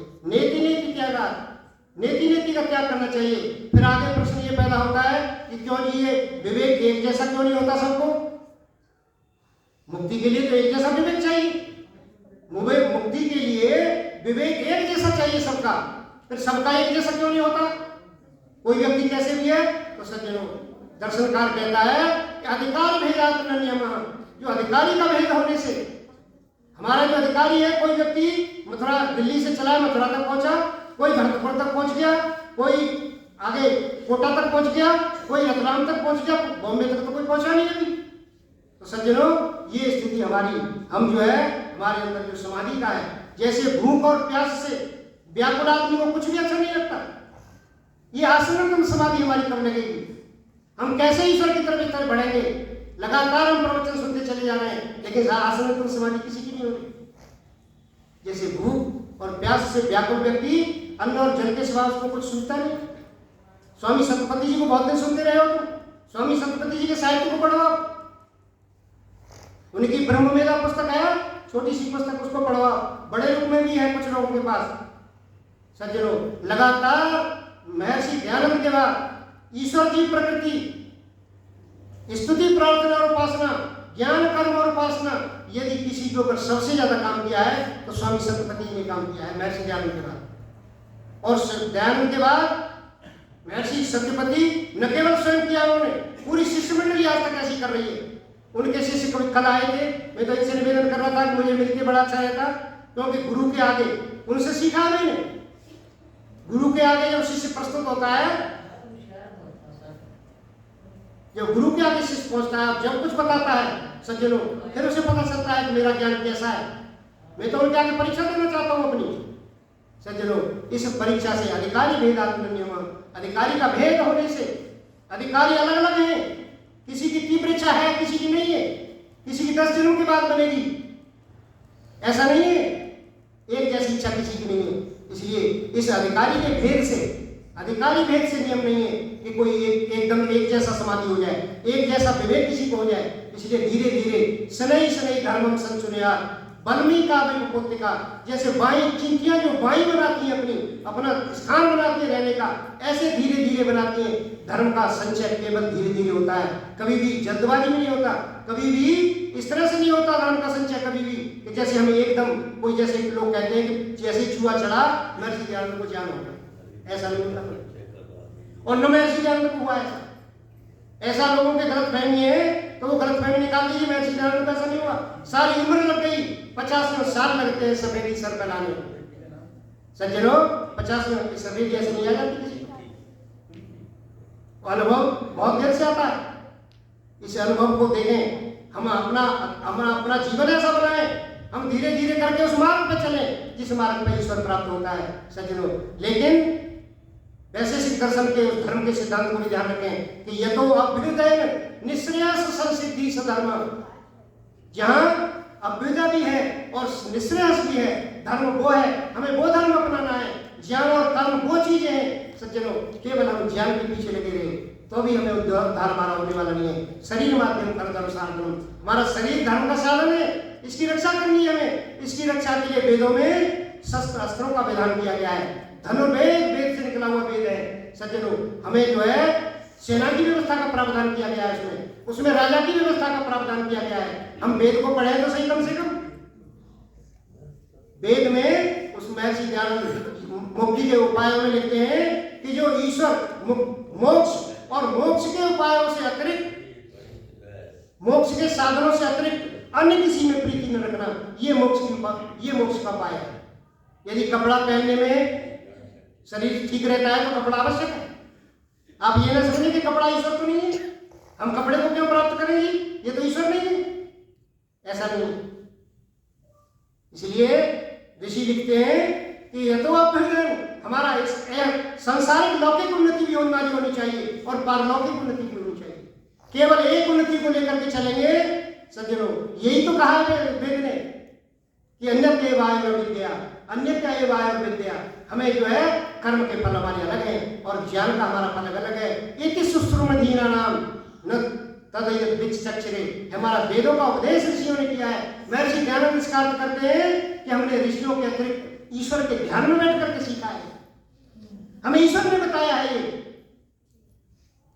नेति का त्याग करना चाहिए। फिर आगे प्रश्न ये पैदा होता है कि क्यों जी ये विवेक एक जैसा क्यों नहीं होता सबको? मुक्ति के लिए तो एक जैसा विवेक चाहिए, मुक्ति के लिए विवेक एक जैसा चाहिए सबका। फिर सबका एक जैसा क्यों नहीं होता? कोई व्यक्ति कैसे भी है, तो सज्जनों दर्शनकार कहता है कि अधिकार भेदात न नियमः, जो अधिकारी का भेद होने से, हमारा जो अधिकारी है, कोई व्यक्ति मथुरा दिल्ली से चला मथुरा तक पहुंचा, कोई भरतपुर तक पहुंच गया, कोई आगे कोटा तक पहुंच गया, कोई रतलाम तक पहुंच गया, बॉम्बे तक तो कोई पहुंचा नहीं अभी। तो सज्जनों ये स्थिति हमारी, हम जो है हमारे अंदर जो समाधि का है, जैसे भूख और प्यास से व्याकुल आदमी को कुछ भी अच्छा नहीं लगता, ये आसनतम समाधि हमारी कब लगेगी? हम कैसे ईश्वर की तरफ इस तरह बढ़ेंगे? लगातार हम प्रवचन सुनते चले जा रहे हैं, लेकिन आसनतम समाधि किसी की नहीं हो रही। जैसे भूख और प्यास से व्याकुल व्यक्ति अन्न और जल के सिवा उसको कुछ सुनता नहीं। स्वामी सतपति जी को बहुत दिन सुनते रहे हो तुम, स्वामी सतपति जी के साहित्य को पढ़वाओ, उनकी ब्रह्मवेदा पुस्तक है, छोटी सी पुस्तक, उसको पढ़वाओ। बड़े रूप में भी है कुछ लोगों के पास। सज्जनों लगातार महर्षि दयानंद के बाद ईश्वर की प्रकृति, स्तुति, प्रार्थना और उपासना, ज्ञान, कर्म और उपासना, यदि किसी के ऊपर सबसे ज्यादा काम किया है तो स्वामी सतपति जी ने काम किया है महर्षि दयानंद के बाद। और दयानंद के बाद महर्षि सत्यपति न केवल स्वयं किया उन्होंने, पूरी शिष्य मंडली आज तक ऐसी कर रही है। उनके शिष्य कभी कल आए थे, मैं तो इनसे निवेदन कर रहा था कि मुझे मिलके बड़ा अच्छा रहता, क्योंकि गुरु के आगे उनसे सीखा मैंने। गुरु के आगे जब शिष्य प्रस्तुत होता है, जब गुरु के आगे शिष्य पहुंचता है, जब कुछ बताता है सज्जनों, फिर उसे पता चलता है कि मेरा ज्ञान कैसा है। मैं तो उनके आगे परीक्षा देना चाहता हूं अपनी। सज्जनों इस परीक्षा से अधिकारी भेदात न नियमः, अधिकारी का भेद होने से, अधिकारी अलग अलग हैं, किसी की तीव्र इच्छा है, किसी की नहीं है, किसी की 10 दिनों के बाद बनेगी, ऐसा नहीं है, एक जैसी इच्छा किसी की नहीं है। इसलिए इस अधिकारी के भेद से, अधिकारी भेद से नियम नहीं है कि कोई एकदम एक जैसा समाधि हो जाए, एक जैसा विवेक किसी को हो जाए। इसलिए धीरे धीरे शनै शनै धर्मम संचुनया बल्मीका विपुत्तिका, जैसे वाई चिंटियां जो वाई बनाती हैं अपना स्थान बनाती है रहने का, ऐसे धीरे धीरे बनाती हैं। धर्म का संचय केवल धीरे धीरे होता है, कभी भी जल्दबाजी में नहीं होता, कभी भी इस तरह से नहीं होता धर्म का संचय कभी भी कि जैसे हमें एकदम कोई, जैसे लोग कहते हैं कि जैसे चूहा चढ़ा महर्षि दयानंद को ज्ञान हो गया, ऐसा नहीं होता। और न महर्षि दयानंद को हुआ ऐसा लोगों के गलत फहमी है तो वो गलत फहमी निकाल दीजिए। महर्षि दयानंद को ऐसा नहीं हुआ, सारी उम्र लग गई, 50 साल लगते हैं सफेदी सर पे लाने। सज्जनों 50 में सफेदी ऐसे नहीं आ जाती किसी को, अनुभव बहुत देर से आता है। इस अनुभव को देखें, हम अपना जीवन ऐसा बनाए, हम धीरे धीरे करके उस मार्ग पे चले जिस मार्ग पे ईश्वर प्राप्त होता है सज्जनों। लेकिन वैशेषिक दर्शन के उस धर्म के सिद्धांत को भी ध्यान रखें कि ये तो अभ्युदय निःश्रेयस संसिद्धि सधर्म, जहां अभ्युदय भी है और निःश्रेयस भी है, धर्म वो है, हमें वो धर्म अपनाना है। ज्ञान और कर्म वो चीजें हैं सज्जनों, केवल हम ज्ञान के पीछे लगे रहे तो भी हमें उद्धार हमारा होने वाला नहीं है। शरीर माध्यम कर्म धर्म साधन, हमारा शरीर धर्म का साधन है, इसकी रक्षा करनी है हमें। इसकी रक्षा के लिए वेदों में शस्त्र अस्त्रों का विधान किया गया है। धनुर्वेद वेद से निकला हुआ वेद है सज्जनों। हमें जो है सेना की व्यवस्था का प्रावधान किया गया है, उसमें राजा की व्यवस्था का प्रावधान किया गया है। हम वेद को पढ़े तो सही, कम से कम वेद में उस महर्षि दयानंद मुक्ति के उपायों में लिखते हैं कि जो ईश्वर मोक्ष और मोक्ष के उपायों से अतिरिक्त, मोक्ष के साधनों से अतिरिक्त अन्य किसी में प्रीति न रखना, ये मोक्ष का उपाय है। यदि कपड़ा पहनने में शरीर ठीक रहता है तो कपड़ा आवश्यक है। आप ये ना समझें कि कपड़ा ईश्वर तो नहीं है, हम कपड़े को क्यों प्राप्त करेंगे, ये तो ईश्वर नहीं है, ऐसा नहीं। इसलिए ऋषि लिखते हैं कि यतो अभ्युदय, हमारा इस संसारिक लौकिक उन्नति भी होनी चाहिए और पारलौकिक उन्नति भी होनी चाहिए। केवल एक उन्नति को लेकर के चलेंगे सज्जनों, यही तो कहा है वेद ने कि अन्यत एवाय विद्या, अन्यत एवाय विद्या। हमें जो है कर्म के फल हमारे अलग हैं और ज्ञान का हमारा फल अलग है। इति सुश्रुमधीना नाम न तदयत विचक्षरे, हमारा वेदों का उपदेश ऋषियों ने किया है। महर्षि दयानंद इसका अर्थ करते हैं कि हमने ऋषियों के अतिरिक्त ईश्वर के ध्यान में बैठ करके सीखा है। हमें ईश्वर ने बताया है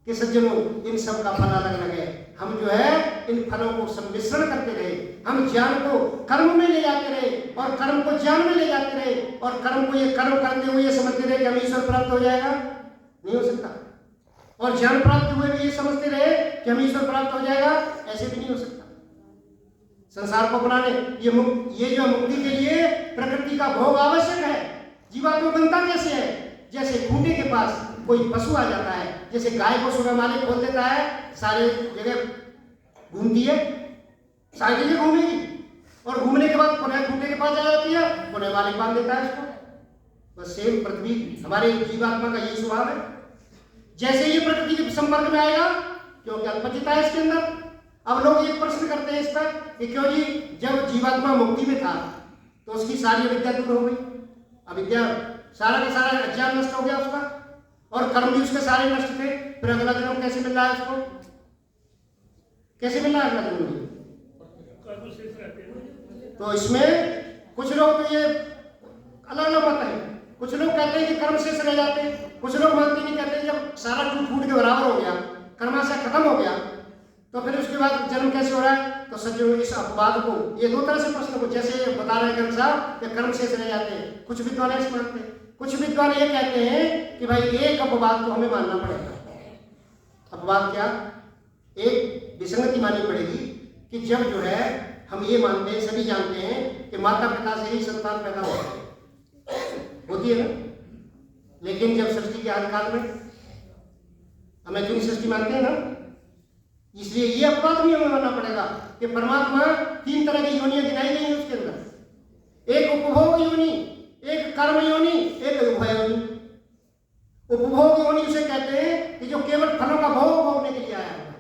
कि सज्जनों इन सब का फल अलग अलग है। हम जो है इन फलों को सम्मिश्रण करते रहे, हम ज्ञान को कर्म में ले जाते रहे और कर्म को ज्ञान में ले जाते रहे और कर्म को ये कर्म करते हुए ये समझते रहे कि हम ईश्वर प्राप्त हो जाएगा, नहीं हो सकता। और ज्ञान प्राप्त हुए भी ये समझते रहे कि हम ईश्वर प्राप्त हो जाएगा, ऐसे भी नहीं हो सकता। संसार को अपनाने ये जो मुक्ति के लिए प्रकृति का भोग आवश्यक है। जीवात्मा बनता कैसे है, जैसे खूंटे के पास कोई पशु आ जाता है, जैसे गाय को सुबह मालिक खोल देता है, सारे जगह घूमती है, सारी जगह घूमेगी और घूमने के बाद पुनः खूंटे के पास आ जाती है, पुनः मालिक बांध देता है उसको। बस सेम पृथ्वी हमारे जीवात्मा का यही स्वभाव है। जैसे ये प्रकृति के संपर्क में आएगा, क्योंकि अल्पचिता है इसके अंदर। अब लोग एक प्रश्न करते हैं इस पर कि क्यों जी, जब जीवात्मा मुक्ति में था तो उसकी सारी अविद्या दूर हो गई, अविद्या सारा का सारा अज्ञान नष्ट हो गया उसका, और कर्म भी उसके सारे नष्ट थे, फिर अगला जन्म कैसे मिल रहा है उसको, कैसे मिल रहा है अगला जन्म? तो इसमें कुछ लोग तो ये अलग अलग मत है। कुछ लोग कहते हैं कि कर्म शेष रह जाते हैं, कुछ लोग मानते नहीं, कहते हैं जब सारा टूट फूट के बराबर हो गया, कर्माशय खत्म हो गया, तो फिर उसके बाद जन्म कैसे हो रहा है? तो सज्जनों इस अपवाद को, ये दो तरह से प्रश्न को, जैसे बता रहे हैं साहब कि कर्म शेष रह जाते हैं, कुछ विद्वान ऐसे मानते हैं, कुछ विद्वान ये कहते हैं कि भाई एक अपवाद को हमें मानना पड़ेगा। अपवाद क्या? एक विसंगति माननी पड़ेगी कि जब जो है हम ये मानते हैं, सभी जानते हैं कि माता पिता से ही संतान पैदा होती है ना, लेकिन जब सृष्टि के आदि काल में हमें क्यों सृष्टि मानते हैं ना, इसलिए ये अपवाद भी हमें मानना पड़ेगा कि परमात्मा तीन तरह की योनियां गिनाई गई हैं उसके अंदर, एक उपभोग योनि, एक कर्म योनि, एक उभय योनि। उपभोग योनि उसे कहते हैं कि जो केवल फलों का भोग भोगने के लिए आया हुआ है,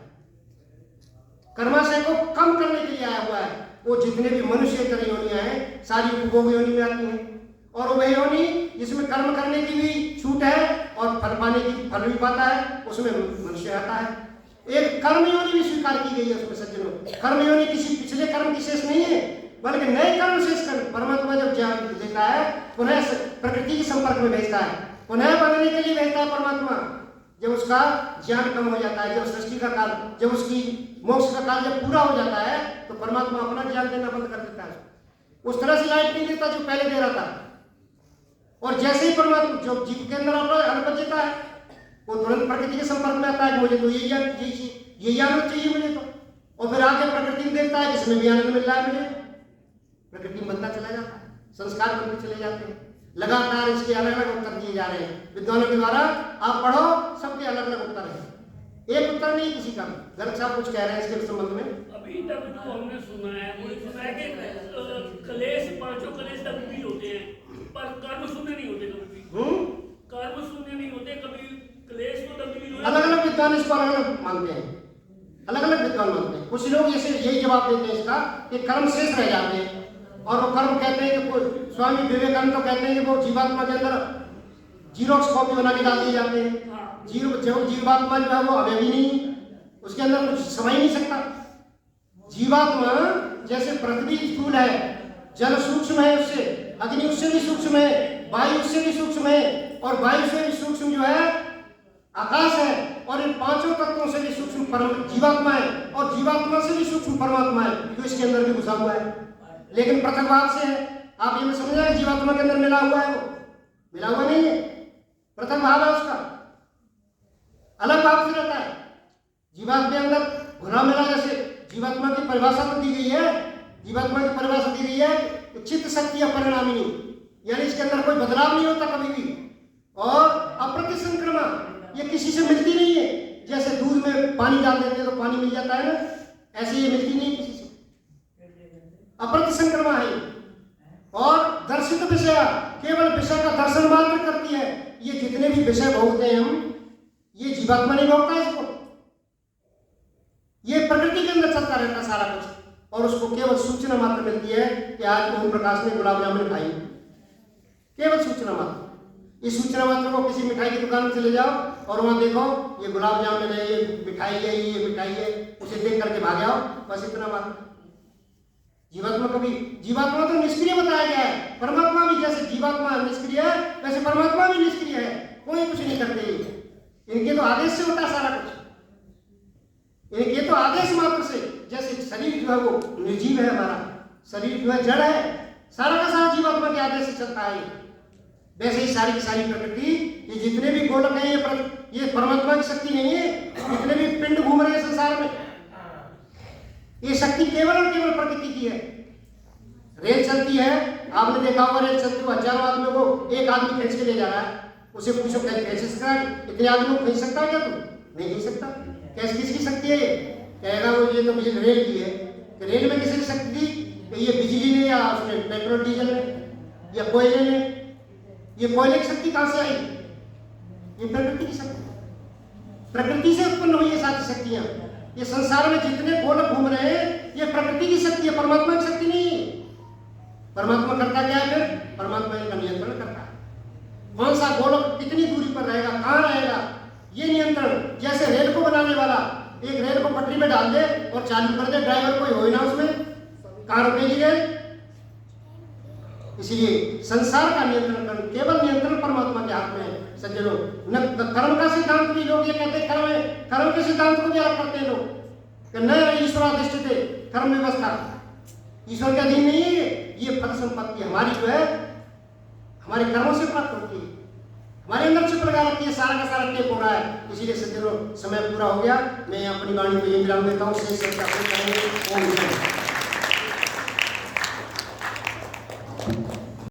कर्माशय को कम करने के लिए आया हुआ है। वो जितने भी मनुष्य तरह योनियां हैं सारी उपभोग योनि में आती हैं। और उभय योनि जिसमें कर्म करने की भी छूट है और फल पाने की फल भी पाता है, उसमें मनुष्य आता है। एक कर्म योनि भी स्वीकार की गई है उसमें सज्जनों। कर्म योनि किसी पिछले कर्म की शेष नहीं है, बल्कि नए कर्म शेष कर्म। परमात्मा जब ज्ञान देता है, पुनः प्रकृति के संपर्क में भेजता है, पुनः बनने के लिए भेजता है परमात्मा। जब उसका ज्ञान कम हो जाता है, जब सृष्टि का काल, जब उसकी मोक्ष का काल जब पूरा हो जाता है, तो परमात्मा अपना ज्ञान देना बंद कर देता है। उस तरह से लाइट नहीं देता जो पहले दे रहा था। और जैसे ही परमात्मा जो जीव के अंदर अल्पचिता है, वो तुरंत प्रकृति के संपर्क में आता है, मुझे तो यही आनंद चाहिए मुझे तो, और फिर आगे प्रकृति में देखता है जिसमें भी आनंद मिल रहा है मुझे। प्रकृति में बनता चला जाता है, संस्कार बनते चले जाते हैं। लगातार इसके अलग अलग उत्तर दिए जा रहे हैं विद्वानों के द्वारा। आप पढ़ो, सबके अलग अलग उत्तर हैं, एक उत्तर नहीं किसी का। गर्ग साहब कुछ कह रहे हैं इसके संबंध में। अभी तक जो हमने सुना है वो सुना है कि कलेश, पांचों कलेश दग्ध होते हैं, पर कर्म शून्य नहीं होते कभी भी। कर्म शून्य नहीं होते कभी, क्लेश तो दग्ध भी होते। अलग अलग विद्वान इसको अलग अलग मानते हैं, अलग कुछ लोग ऐसे यही जवाब देते हैं इसका कि कर्म शेष रह जाते हैं, और वो कर्म कहते हैं कि स्वामी विवेकानंद तो कहते हैं कि वो जीवात्मा के अंदर जीरोक्स कॉपी बना के डाल दिए जाते हैं। हाँ। जीवात्मा जो है वो अवयवी नहीं, उसके अंदर कुछ समा ही नहीं सकता। जीवात्मा जैसे पृथ्वी स्थूल है, जल सूक्ष्म है, उससे अग्नि उससे भी सूक्ष्म है, वायु उससे भी सूक्ष्म है, और वायु से भी सूक्ष्म जो है आकाश है, और इन पांचों तत्वों से भी सूक्ष्म जीवात्मा है, और जीवात्मा से भी सूक्ष्म परमात्मा है जो इसके अंदर भी घुसा हुआ है, लेकिन पृथक भाव से है। आप ये समझ रहे हैं जीवात्मा के अंदर मिला हुआ है, वो मिला हुआ नहीं है, पृथक भाव है उसका, अलग भाव से रहता है। जीवात्मा के अंदर घुला मिला, जैसे जीवात्मा की परिभाषा तो दी गई है, जीवात्मा की परिभाषा दी गई है कि चित्त शक्ति अपरिणामिनी, यानी इसके अंदर कोई बदलाव नहीं होता कभी भी, और अप्रतिसंक्रमा, ये किसी से मिलती नहीं है। जैसे दूध में पानी डाल देते हैं तो पानी मिल जाता है ना, ऐसे ये मिलती नहीं किसी से, अप्रतिसंक्रमा है। और दर्शित विषय, केवल विषय का दर्शन मात्र करती है। ये जितने भी विषय भोगते हैं हम, ये जीवात्मा नहीं भोगता है इसको, ये प्रकृति के अंदर चलता रहता सारा कुछ, और उसको केवल सूचना मात्र मिलती है कि आज ओम प्रकाश ने गुलाब जामुन खाई, केवल सूचना मात्र। इस सूचना मात्र को किसी मिठाई की दुकान में चले जाओ और वहां देखो ये गुलाब जामुन है, ये मिठाई है, ये मिठाई है, उसे देख करके भाग आओ, बस इतना मात्र। जीवात्मा कभी, जीवात्मा तो निष्क्रिय बताया गया है, परमात्मा भी जैसे जीवात्मा निष्क्रिय है वैसे परमात्मा भी निष्क्रिय है, कोई कुछ नहीं करते, इनके तो आदेश से होता है सारा कुछ, इनके तो आदेश मात्र से। जैसे शरीर जो है वो निर्जीव है, हमारा शरीर जो है जड़ है, सारा का सारा जीवात्मा के आदेश से चलता है, वैसे ही सारी की सारी प्रकृति, ये जितने भी गोलक हैं ये परमात्मा की शक्ति नहीं है। जितने भी पिंड घूम रहे हैं संसार में, ये शक्ति केवल और केवल प्रकृति की है। रेल चलती है, आपने देखा होगा रेल चलती हुई हजारों आदमियों को एक आदमी खींच के ले जा रहा है, उसे पूछो कैसे खींच सकता है, इतने आदमियों को खींच सकता है क्या तुम? नहीं खींच सकता। कैसे, किसकी शक्ति है ये? कहेगा वो ये तो बिजली रेल की है। तो रेल में किसकी शक्ति दी? कि ये बिजली ने, या उसने पेट्रोल डीजल ने, या कोयले ने। ये कोयले की शक्ति कहां से आई? ये प्रकृति की शक्ति, प्रकृति से उत्पन्न हुई है सारी शक्तियां। ये संसार में जितने गोलक घूम रहे हैं ये प्रकृति की शक्ति है, परमात्मा की शक्ति नहीं है। परमात्मा करता क्या है? फिर परमात्मा इनका नियंत्रण करता है। कौन सा गोलक कितनी दूरी पर रहेगा, कहां रहेगा, ये नियंत्रण। जैसे रेल को बनाने वाला एक रेल को पटरी में डाल दे और चालू कर दे, ड्राइवर कोई हो ना उसमें, कहां रुकेगी रेल? इसलिए संसार का नियंत्रण केवल नियंत्रण परमात्मा के हाथ में है। सज्जनों, न कर्म का सिद्धांत भी लोग ये कहते हैं, कर्म है, कर्म के सिद्धांत को भी अलग करते हैं लोग कि न ईश्वराधिष्ठित कर्म व्यवस्था, ईश्वर के अधीन नहीं है। ये फल संपत्ति हमारी जो है हमारे कर्मों से प्राप्त होती है, हमारे अंदर छिप लगा रखी है, सारा का सारा टेप हो रहा है। इसीलिए सज्जनों, समय पूरा हो गया, मैं अपनी वाणी को ये विराम देता हूँ। शेष चर्चा करेंगे। ओम